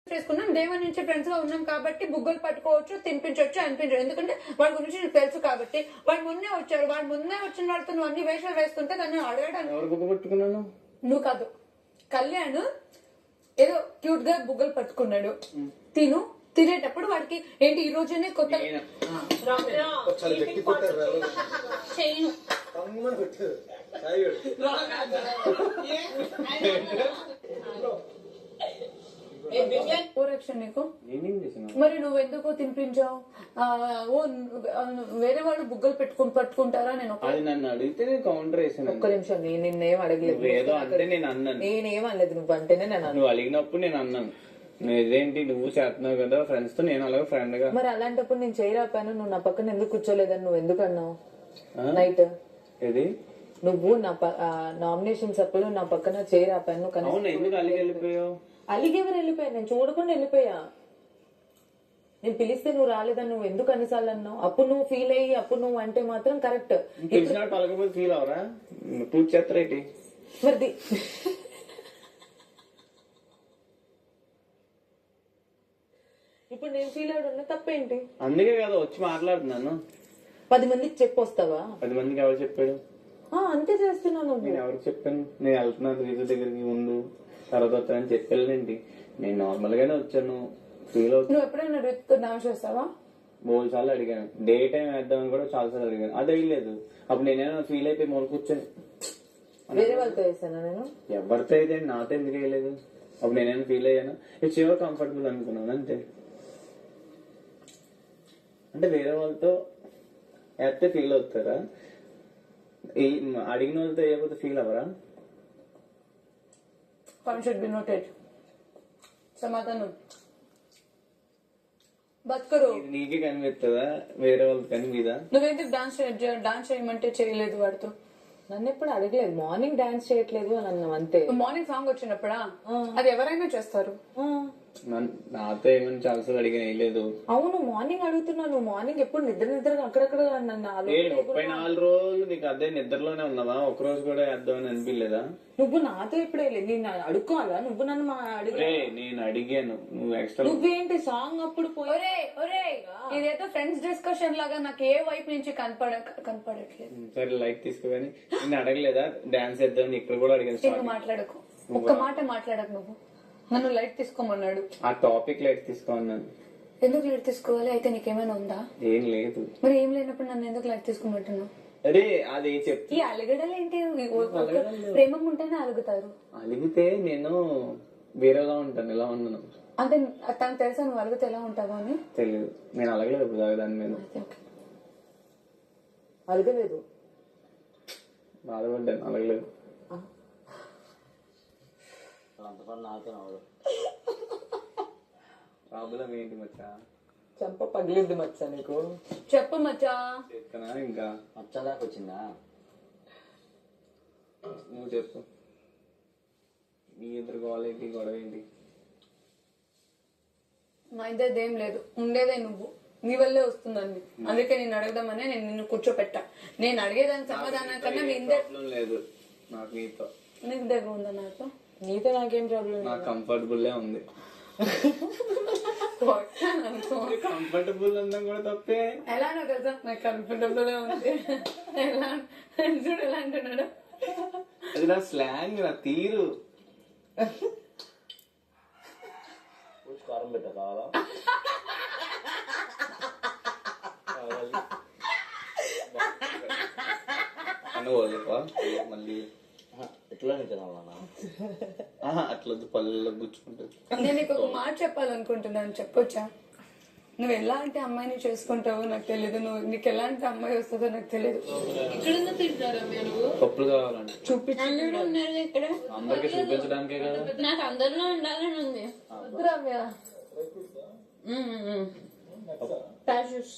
చేసుకున్నాం డే 1 నుంచి ఫ్రెండ్స్ గా ఉన్నాం కాబట్టి బుగ్గలు పట్టుకోవచ్చు, తినిపించవచ్చు, అనిపించవచ్చు. ఎందుకంటే వాడి గురించి నీకు తెలుసు కాబట్టి. వాడు మొన్నే వచ్చారు, వాడు ముందే వచ్చిన వాడితో నువ్వు అన్ని వేషాలు వేస్తుంటే దాన్ని అడగడానికి ఎవరు బుగ్గ పట్టుకున్నాను? నువ్వు కాదు, కళ్యాణ్ ఏదో క్యూట్ గా బుగ్గలు పట్టుకున్నాడు. తినేటప్పుడు వాడికి ఏంటి ఈ రోజునే కొత్త చేయను నీకు మరి నువ్వు ఎందుకు తినిపించావు? వేరే వాళ్ళు బుగ్గలు పట్టుకుంటారా? నేను నన్ను అడిగితే నేను కౌంటర్ వేసాను. ఒక్క నిమిషం, నేను నిన్నేం అడగలేదు. ఏదో అంటే నేను అన్నాను. నేనేం అనలేదు, నువ్వు అంటేనే నేను. నువ్వు అడిగినప్పుడు నేను అన్నాను ఇదేంటి నువ్వు చేస్తున్నావు కదా ఫ్రెండ్స్ తో, నేను అలాగే ఫ్రెండ్ గా. మరి అలాంటప్పుడు నేను చేయరాపాను, నువ్వు నా పక్కన ఎందుకు కూర్చోలేదని నువ్వు ఎందుకు అన్నావు? నైట్ ఏది నువ్వు నా నామినేషన్స్ అప్పుడు నా పక్కన చేయరాపాను. ఎందుకు అలిగి వెళ్ళిపోయావు? అలిగేవరు వెళ్ళిపోయా? నేను చూడకుండా వెళ్ళిపోయా. నేను పిలిస్తే నువ్వు రాలేదని నువ్వు ఎందుకు అన్నిసార్లు అన్నావు? అప్పుడు నువ్వు ఫీల్ అయ్యి అప్పుడు నువ్వు అంటే మాత్రం కరెక్ట్. పిలిచినట్టు పలకపోతే ఫీల్ అవరా? పూజ చేస్తారేంటి మరి? ఇప్పుడు నేను ఫీల్ అవడం తప్పేంటి? అందుకే కదా వచ్చి మాట్లాడుతున్నాను. 10 మందికి చెప్పి వస్తావా? 10 మందికి ఎవరు చెప్పాడు? అంతే చేస్తున్నాను. నేను ఎవరికి చెప్పాను? నేను వెళ్తున్నాను రీజు దగ్గరికి, ముందు తర్వాత వస్తానని చెప్పానండి. నేను నార్మల్ గానే వచ్చాను. ఫీల్ అవుతుంది. నువ్వు ఎప్పుడైనా రీతితో డాన్స్ చేస్తావా? బోల్ సార్లు అడిగాను. డే టైం వేద్దామని కూడా చాలా సార్లు అడిగాను. అది వేయలేదు. అప్పుడు నేనేమో ఫీల్ అయిపోయి మూల కూర్చొని వేరే వాళ్ళతో వేసాను. నేను ఎవరితో అయితే నాతో ఎందుకు వేయలేదు? అప్పుడు నేనేమో ఫీల్ అయ్యాను. ఇట్స్ ఎవర్ కంఫర్టబుల్ అనుకున్నాను అంతే. అంటే వేరే వాళ్ళతో వేస్తే ఫీల్ అవుతారా? అడిగిన వాళ్ళతో వేయకపోతే ఫీల్ అవరా? సమాధానం బతుకరు. నీకే కనిపిస్తుందా? వేరే వాళ్ళకి కనిపిదా? నువ్వేంటి డాన్స్ చేయమంటే చేయలేదు వాడితో? నన్ను ఎప్పుడు అడగలేదు. మార్నింగ్ డాన్స్ చేయట్లేదు అని అన్నాం అంతే. మార్నింగ్ సాంగ్ వచ్చినప్పుడా? అది ఎవరైనా చేస్తారు. నాతో ఏమైనా చాలాసార్లు అడిగిన వేయలేదు. అవును, మార్నింగ్ అడుగుతున్నాను. మార్నింగ్ ఎప్పుడు నిద్ర అక్కడక్కడ నన్ను 34 రోజులు నీకు అదే నిద్రలోనే ఉన్నావా? ఒక రోజు కూడా వేద్దామని అనిపించలేదా? నువ్వు నాతో ఎప్పుడే నేను అడుక్కోవాలా? నువ్వు నన్ను నేను అడిగాను, నువ్వు ఎక్స్ట్రా. నువ్వేంటి సాంగ్ అప్పుడు ఇదేదో ఫ్రెండ్స్ డిస్కషన్ లాగా నాకు ఏ వైపు నుంచి కనపడట్లేదు. సరే లైక్ తీసుకోగాని నేను అడగలేదా డాన్స్ వేద్దామని? ఇక్కడ కూడా అడిగాను. మాట్లాడకు, ఒక్క మాట మాట్లాడకు. నువ్వు నన్ను లైట్ తీసుకోమన్నాడు. ఆ టాపిక్ లైట్ తీసుకోమన్నాను. ఎందుకు లైట్ తీసుకోవాలి? అయితే నీకేమైనా ఉందా? ఏం లేదు. మరి ఏం లేనప్పుడు నన్ను ఎందుకు లైట్ తీసుకోమంటున్నావు? అరే అది చెప్తే ఈ అలగడలు ఏంటి? ప్రేమ ఉంటేనే అలుగుతారు. అలిగితే నేను వేరేలా ఉంటాను, ఎలా ఉన్నాను అంటే తనకు తెలుసా నువ్వు అలిగితే ఎలా ఉంటావా అని? తెలియదు. నేను అలగలేదు ఇప్పుడు దాకా దాని మీద. అలగలేదు, బాధపడ్డాను, అలగలేదు. ప్రాబ్లం ఏంటి మచ్చా? చెంప పగిలింది మచ్చా నీకు. చెప్పు మచ్చా. ఇంకా మచ్చదాకా వచ్చిందా? నువ్వు చెప్పు. నీ ఇద్దరు గోళేంటి, గొడవ ఏంటి? మా ఇద్దరిది ఏం లేదు, ఉండేదే నువ్వు. నీ వల్లే వస్తుందండి. అందుకే నేను అడగదామని నేను నిన్ను కూర్చోపెట్టా. నేను అడిగేదానికి సమాధానం కన్నా మీ ఇద్దరు లేదు. నాకు నీతో నీకు దగ్గర ఉందా? నాతో నీతో నాకేం ప్రాబ్లం? నాకు కంఫర్టబుల్ ఉంది. కంఫర్టబుల్ ఉందా కూడా తప్పే. ఎలానో తెలుసా? నాకు కంఫర్టబుల్ ఉంది. ఎలా చూడు ఎలా అంటున్నాడు. అది నా స్లాంగ్, నా తీరు. కారం పెట్ట కావాలా? మళ్ళీ ఎట్లా తినాలన్నా? అట్లా పళ్ళలో గుచ్చుకుంటుంది. నేను నీకు ఒక మాట చెప్పాలనుకుంటున్నాను, చెప్పొచ్చా? నువ్వు ఎలాంటి అమ్మాయిని చేసుకుంటావో నాకు తెలియదు. నీకు ఎలాంటి అమ్మాయి వస్తుందో నాకు తెలియదు. ఇక్కడ తింటారా మీరు? పప్పులు కావాలండి చూపించారు ఇక్కడ. అందరికి చూపించడానికే కదా. నాకు అందరిలో ఉండాలని ఉంది. రమ్య ఫ్రెష్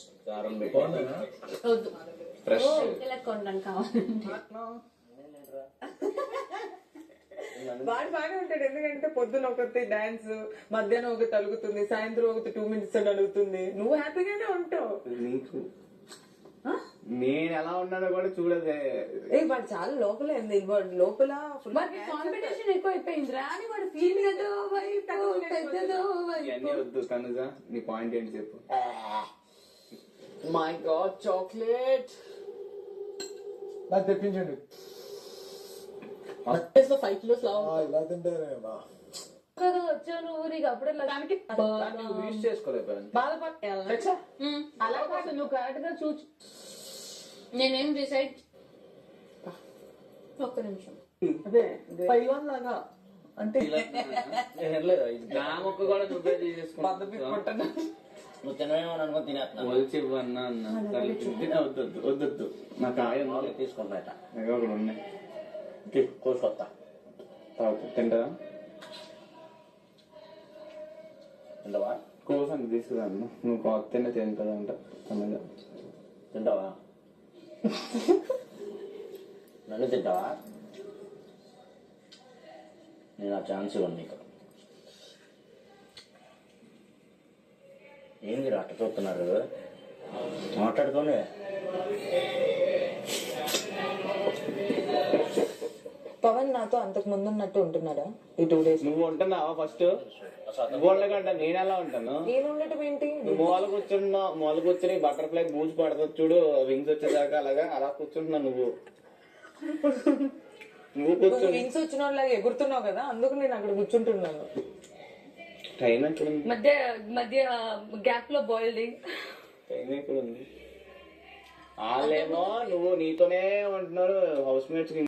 వాడు బాగానే ఉంటాడు. ఎందుకంటే పొద్దున ఒకటి డాన్స్, మధ్యాహ్నం ఒకటి అలుగుతుంది, సాయంత్రం ఒకటి 2 minutes అడుగుతుంది. నువ్వు హ్యాపీగానే ఉంటావు. నేను ఎలా ఉన్నానో కూడా చూడదే. వాడు చాలా లోపల ఉంది, వాడు లోపల full వాడికి కాంపిటీషన్ ఎక్కువ అయిపోయింది రాని వాడు ఫీల్ పెద్దదో ఇవన్నీ వద్దు తనుజ, నీ పాయింట్ ఏంటి చెప్పు. మై గాడ్ చాక్లెట్ నాకు తెప్పించండి. 5 kilos ఇలా తింటారేమా? కదా వచ్చావు నువ్వు, నీకు అప్పుడే దానికి యూజ్ చేసుకోలేదు. బాధపడాలి. అలా కాదు, నువ్వు కరెక్ట్ గా చూచు. నేనేం డిసైడ్, ఒక్క నిమిషం. అదే పైవాన్ లాగా అంటే నా మొక్క కూడా నువ్వే తీసేసుకుంటా. నువ్వు తినవేమో అనుకో తినేస్తున్నాను. ఒలిచి ఇవ్వన్నా అన్న. సరే వద్దు వద్దు, నాకు ఆయ తీసుకుంటా ఒకటి ఉన్నాయి, కోసుకొస్తా. తింటదా? తింటావా? కోసం తీసుకురాను, నువ్వు కొత్తనే తింటదంట. తింటావా? నన్ను తింటావా? నేను ఆ ఛాన్స్ ఇవ్వను నీకు. ఏం మీరు అట్ట చూస్తున్నారు? మాట్లాడుకోలే. పవన్ నాతో అంతకు ముందు ఉన్నట్టు ఉంటున్నాడా ఈ 2 days? నువ్వు ఉంటున్నావా? ఫస్ట్ నువ్వు ఉండకంట నేను ఎలా ఉంటాను? నేను ఉండటం ఏంటి? నువ్వు మూల కూర్చుని బటర్ఫ్లై బూజు పడుతుంది చూడు, వింగ్స్ వచ్చేదాకా అలా కూర్చుంటున్నావు నువ్వు కూర్చొని. వింగ్స్ వచ్చిన వాళ్ళగా ఎగురుతున్నావు కదా, అందుకు నేను అక్కడ కూర్చుంటున్నాను. టైం ఎక్కడ ఉంది? మధ్య గ్యాప్ లో బాయిల్డింగ్. టైం ఎక్కడ ఉంది? వాళ్ళేమో నువ్వు నీతోనే ఉంటున్నారు హౌస్ మేట్స్.